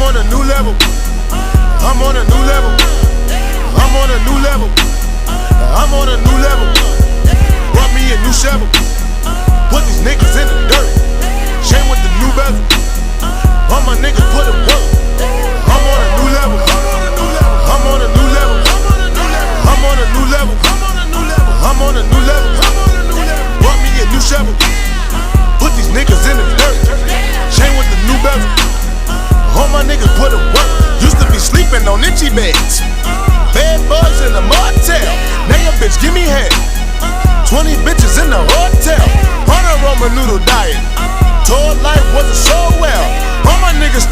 on a new level. I'm on a new level. I'm on a new level. I'm on a new level. Brought me a new shovel. Put these niggas in the dirt. Chain with the new bezel. All my niggas put in work. I'm on a new level. I'm on a new level. I'm on a new level. I'm on a new level. Brought me a new shovel. Put these niggas in the dirt. Chain with the new bezel. All my niggas put in work. Used to be sleeping on itchy beds. Bed bugs in the motel. Now your bitch give me head. 20 bitches in the hotel. On a Roman noodle diet. Told life wasn't so well. All my niggas